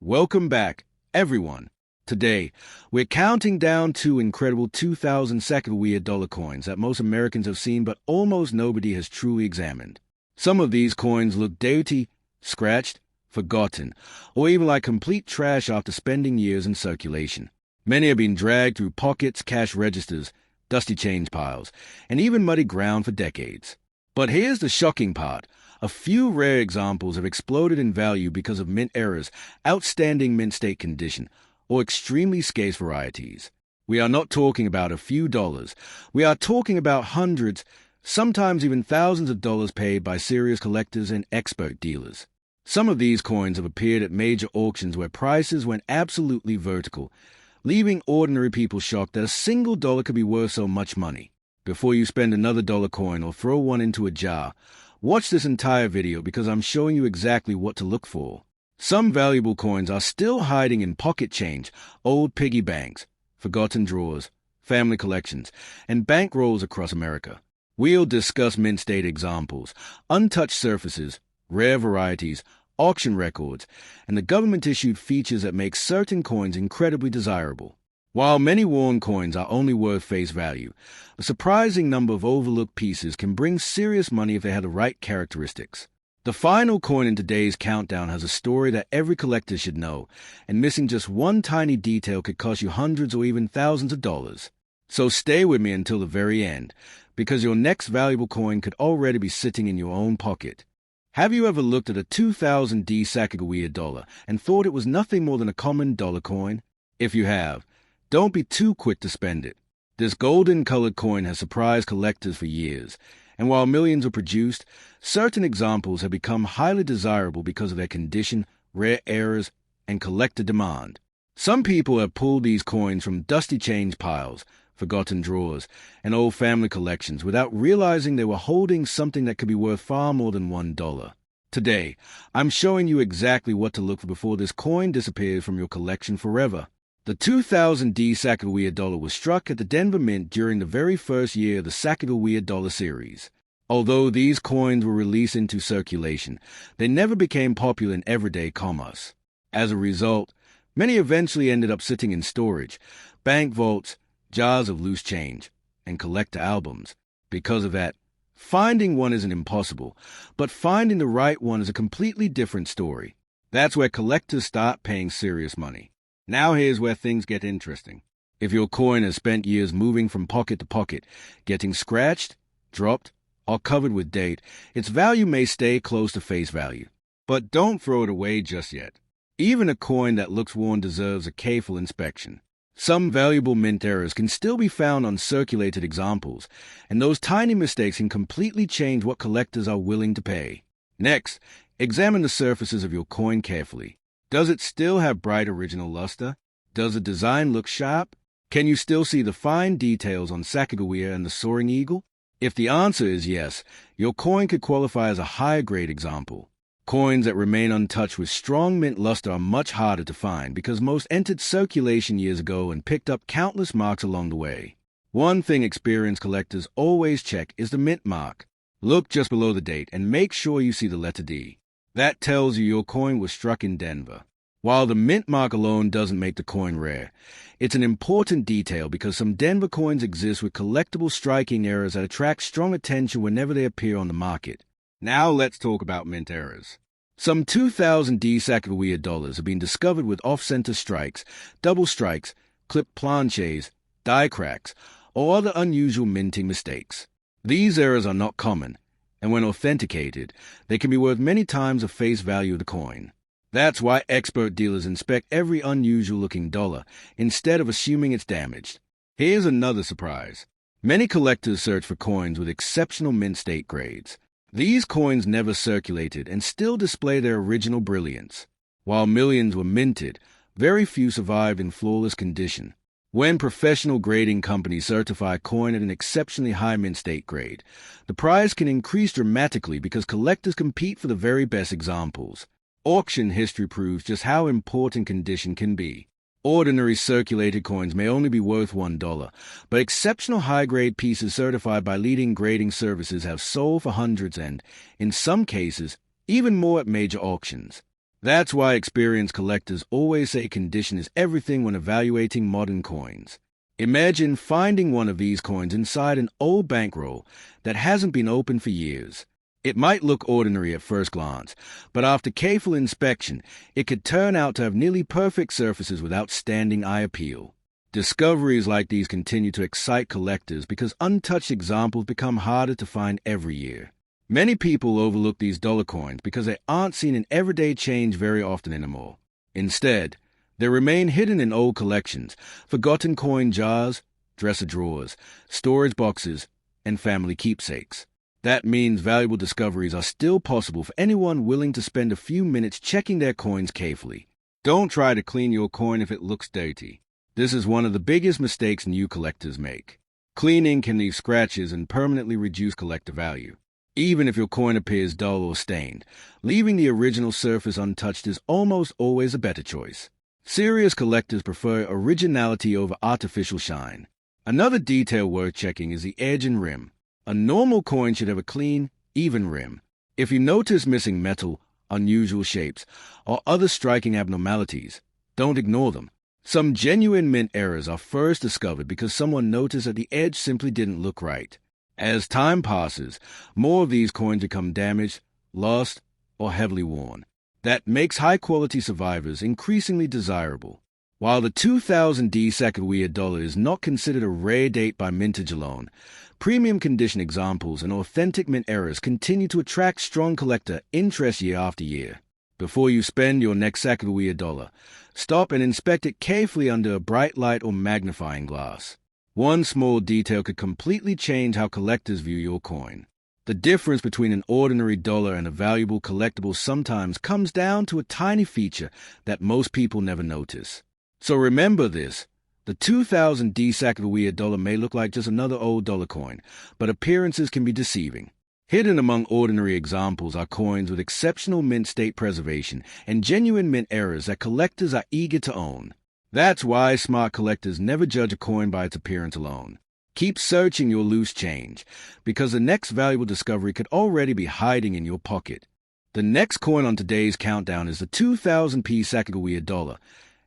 Welcome back, everyone. Today, we're counting down two incredible 2000 Sacagawea dollar coins that most Americans have seen but almost nobody has truly examined. Some of these coins look dirty, scratched, forgotten, or even like complete trash after spending years in circulation. Many have been dragged through pockets, cash registers, dusty change piles, and even muddy ground for decades. But here's the shocking part. A few rare examples have exploded in value because of mint errors, outstanding mint state condition, or extremely scarce varieties. We are not talking about a few dollars. We are talking about hundreds, sometimes even thousands of dollars paid by serious collectors and expert dealers. Some of these coins have appeared at major auctions where prices went absolutely vertical, leaving ordinary people shocked that a single dollar could be worth so much money. Before you spend another dollar coin or throw one into a jar, watch this entire video because I'm showing you exactly what to look for. Some valuable coins are still hiding in pocket change, old piggy banks, forgotten drawers, family collections, and bank rolls across America. We'll discuss mint state examples, untouched surfaces, rare varieties, auction records, and the government-issued features that make certain coins incredibly desirable. While many worn coins are only worth face value, a surprising number of overlooked pieces can bring serious money if they have the right characteristics. The final coin in today's countdown has a story that every collector should know, and missing just one tiny detail could cost you hundreds or even thousands of dollars. So stay with me until the very end, because your next valuable coin could already be sitting in your own pocket. Have you ever looked at a 2000 Sacagawea dollar and thought it was nothing more than a common dollar coin? If you have, don't be too quick to spend it. This golden-colored coin has surprised collectors for years, and while millions were produced, certain examples have become highly desirable because of their condition, rare errors, and collector demand. Some people have pulled these coins from dusty change piles, forgotten drawers, and old family collections without realizing they were holding something that could be worth far more than $1. Today, I'm showing you exactly what to look for before this coin disappears from your collection forever. The 2000 Sacagawea dollar was struck at the Denver Mint during the very first year of the Sacagawea Dollar series. Although these coins were released into circulation, they never became popular in everyday commerce. As a result, many eventually ended up sitting in storage, bank vaults, jars of loose change, and collector albums. Because of that, finding one isn't impossible, but finding the right one is a completely different story. That's where collectors start paying serious money. Now here's where things get interesting. If your coin has spent years moving from pocket to pocket, getting scratched, dropped, or covered with date, its value may stay close to face value. But don't throw it away just yet. Even a coin that looks worn deserves a careful inspection. Some valuable mint errors can still be found on circulated examples, and those tiny mistakes can completely change what collectors are willing to pay. Next, examine the surfaces of your coin carefully. Does it still have bright original luster? Does the design look sharp? Can you still see the fine details on Sacagawea and the soaring eagle? If the answer is yes, your coin could qualify as a higher grade example. Coins that remain untouched with strong mint luster are much harder to find because most entered circulation years ago and picked up countless marks along the way. One thing experienced collectors always check is the mint mark. Look just below the date and make sure you see the letter D. That tells you your coin was struck in Denver. While the mint mark alone doesn't make the coin rare, it's an important detail because some Denver coins exist with collectible striking errors that attract strong attention whenever they appear on the market. Now let's talk about mint errors. Some 2000 Sacagawea dollars have been discovered with off-center strikes, double strikes, clipped planches, die cracks, or other unusual minting mistakes. These errors are not common, and when authenticated, they can be worth many times the face value of the coin. That's why expert dealers inspect every unusual-looking dollar instead of assuming it's damaged. Here's another surprise. Many collectors search for coins with exceptional mint state grades. These coins never circulated and still display their original brilliance. While millions were minted, very few survived in flawless condition. When professional grading companies certify a coin at an exceptionally high mint state grade, the price can increase dramatically because collectors compete for the very best examples. Auction history proves just how important condition can be. Ordinary circulated coins may only be worth $1, but exceptional high-grade pieces certified by leading grading services have sold for hundreds and, in some cases, even more at major auctions. That's why experienced collectors always say condition is everything when evaluating modern coins. Imagine finding one of these coins inside an old bankroll that hasn't been opened for years. It might look ordinary at first glance, but after careful inspection, it could turn out to have nearly perfect surfaces with outstanding eye appeal. Discoveries like these continue to excite collectors because untouched examples become harder to find every year. Many people overlook these dollar coins because they aren't seen in everyday change very often anymore. Instead, they remain hidden in old collections, forgotten coin jars, dresser drawers, storage boxes, and family keepsakes. That means valuable discoveries are still possible for anyone willing to spend a few minutes checking their coins carefully. Don't try to clean your coin if it looks dirty. This is one of the biggest mistakes new collectors make. Cleaning can leave scratches and permanently reduce collector value. Even if your coin appears dull or stained, leaving the original surface untouched is almost always a better choice. Serious collectors prefer originality over artificial shine. Another detail worth checking is the edge and rim. A normal coin should have a clean, even rim. If you notice missing metal, unusual shapes, or other striking abnormalities, don't ignore them. Some genuine mint errors are first discovered because someone noticed that the edge simply didn't look right. As time passes, more of these coins become damaged, lost, or heavily worn. That makes high-quality survivors increasingly desirable. While the 2000D Sacagawea Dollar is not considered a rare date by mintage alone, premium condition examples and authentic mint errors continue to attract strong collector interest year after year. Before you spend your next Sacagawea Dollar, stop and inspect it carefully under a bright light or magnifying glass. One small detail could completely change how collectors view your coin. The difference between an ordinary dollar and a valuable collectible sometimes comes down to a tiny feature that most people never notice. So remember this. The 2000D Sacagawea Dollar may look like just another old dollar coin, but appearances can be deceiving. Hidden among ordinary examples are coins with exceptional mint state preservation and genuine mint errors that collectors are eager to own. That's why smart collectors never judge a coin by its appearance alone. Keep searching your loose change, because the next valuable discovery could already be hiding in your pocket. The next coin on today's countdown is the 2000p Sacagawea Dollar,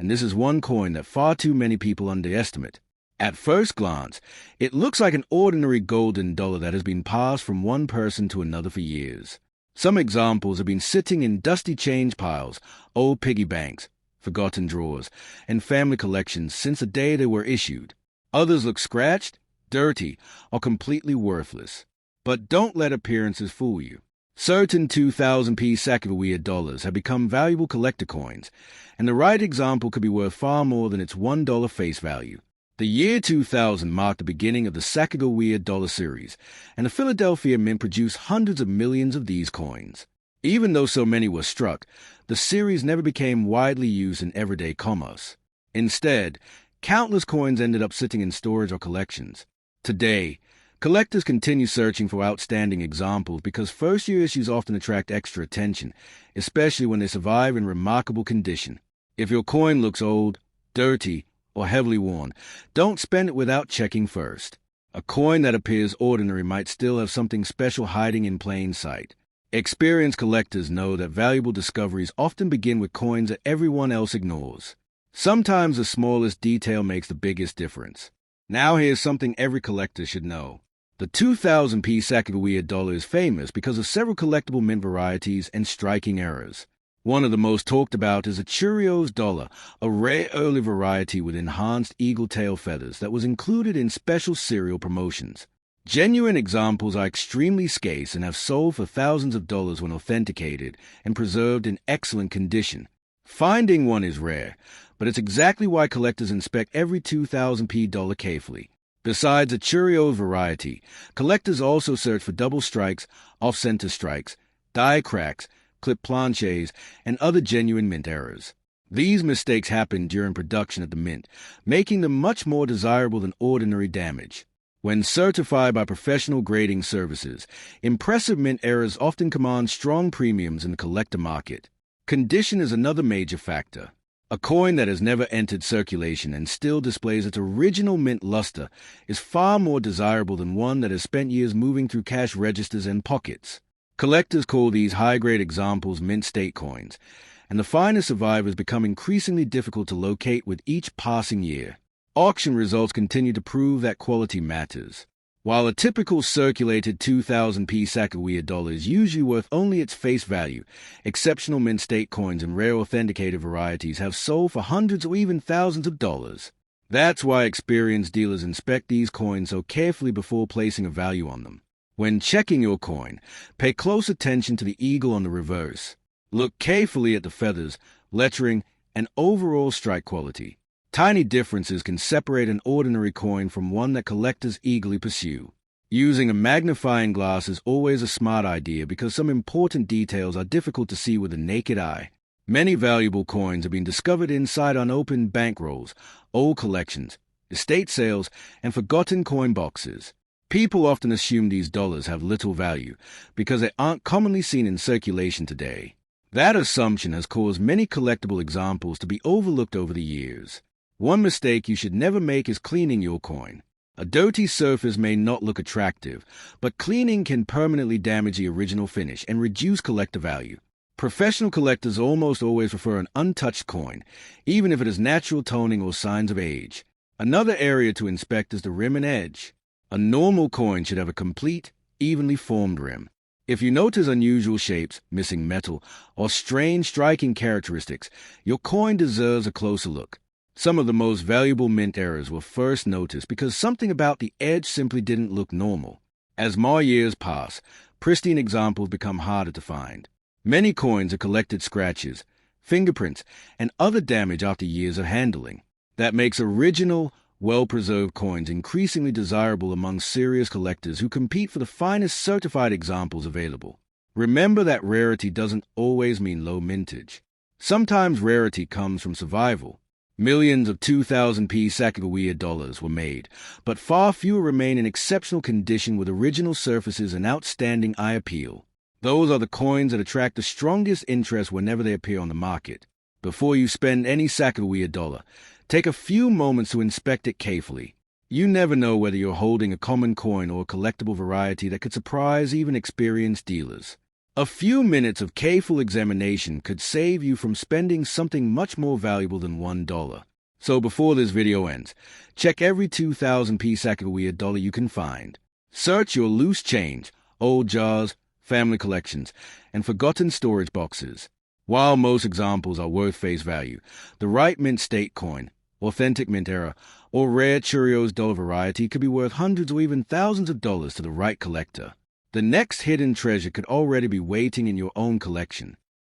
and this is one coin that far too many people underestimate. At first glance, it looks like an ordinary golden dollar that has been passed from one person to another for years. Some examples have been sitting in dusty change piles, old piggy banks, forgotten drawers, and family collections since the day they were issued. Others look scratched, dirty, or completely worthless. But don't let appearances fool you. Certain 2000p Sacagawea dollars have become valuable collector coins, and the right example could be worth far more than its $1 face value. The year 2000 marked the beginning of the Sacagawea Dollar series, and the Philadelphia Mint produced hundreds of millions of these coins. Even though so many were struck, the series never became widely used in everyday commerce. Instead, countless coins ended up sitting in storage or collections. Today, collectors continue searching for outstanding examples because first-year issues often attract extra attention, especially when they survive in remarkable condition. If your coin looks old, dirty, or heavily worn, don't spend it without checking first. A coin that appears ordinary might still have something special hiding in plain sight. Experienced collectors know that valuable discoveries often begin with coins that everyone else ignores. Sometimes the smallest detail makes the biggest difference. Now here's something every collector should know. The 2000p Sacagawea Dollar is famous because of several collectible mint varieties and striking errors. One of the most talked about is the Cheerios Dollar, a rare early variety with enhanced eagle tail feathers that was included in special cereal promotions. Genuine examples are extremely scarce and have sold for thousands of dollars when authenticated and preserved in excellent condition. Finding one is rare, but it's exactly why collectors inspect every 2000p dollar carefully. Besides the Cheerios variety, collectors also search for double strikes, off-center strikes, die cracks, clip planches, and other genuine mint errors. These mistakes happen during production at the mint, making them much more desirable than ordinary damage. When certified by professional grading services, impressive mint errors often command strong premiums in the collector market. Condition is another major factor. A coin that has never entered circulation and still displays its original mint luster is far more desirable than one that has spent years moving through cash registers and pockets. Collectors call these high-grade examples mint state coins, and the finest survivors become increasingly difficult to locate with each passing year. Auction results continue to prove that quality matters. While a typical circulated 2000p Sacagawea Dollar is usually worth only its face value, exceptional mint state coins and rare authenticated varieties have sold for hundreds or even thousands of dollars. That's why experienced dealers inspect these coins so carefully before placing a value on them. When checking your coin, pay close attention to the eagle on the reverse. Look carefully at the feathers, lettering, and overall strike quality. Tiny differences can separate an ordinary coin from one that collectors eagerly pursue. Using a magnifying glass is always a smart idea because some important details are difficult to see with the naked eye. Many valuable coins have been discovered inside unopened bankrolls, old collections, estate sales, and forgotten coin boxes. People often assume these dollars have little value because they aren't commonly seen in circulation today. That assumption has caused many collectible examples to be overlooked over the years. One mistake you should never make is cleaning your coin. A dirty surface may not look attractive, but cleaning can permanently damage the original finish and reduce collector value. Professional collectors almost always prefer an untouched coin, even if it has natural toning or signs of age. Another area to inspect is the rim and edge. A normal coin should have a complete, evenly formed rim. If you notice unusual shapes, missing metal, or strange striking characteristics, your coin deserves a closer look. Some of the most valuable mint errors were first noticed because something about the edge simply didn't look normal. As more years pass, pristine examples become harder to find. Many coins have collected scratches, fingerprints, and other damage after years of handling. That makes original, well-preserved coins increasingly desirable among serious collectors who compete for the finest certified examples available. Remember that rarity doesn't always mean low mintage. Sometimes rarity comes from survival. Millions of 2000p Sacagawea dollars were made, but far fewer remain in exceptional condition with original surfaces and outstanding eye appeal. Those are the coins that attract the strongest interest whenever they appear on the market. Before you spend any Sacagawea dollar, take a few moments to inspect it carefully. You never know whether you're holding a common coin or a collectible variety that could surprise even experienced dealers. A few minutes of careful examination could save you from spending something much more valuable than $1. So before this video ends, check every 2000p Sacagawea dollar you can find. Search your loose change, old jars, family collections, and forgotten storage boxes. While most examples are worth face value, the right mint state coin, authentic mint era, or rare Cheerios dollar variety could be worth hundreds or even thousands of dollars to the right collector. The next hidden treasure could already be waiting in your own collection.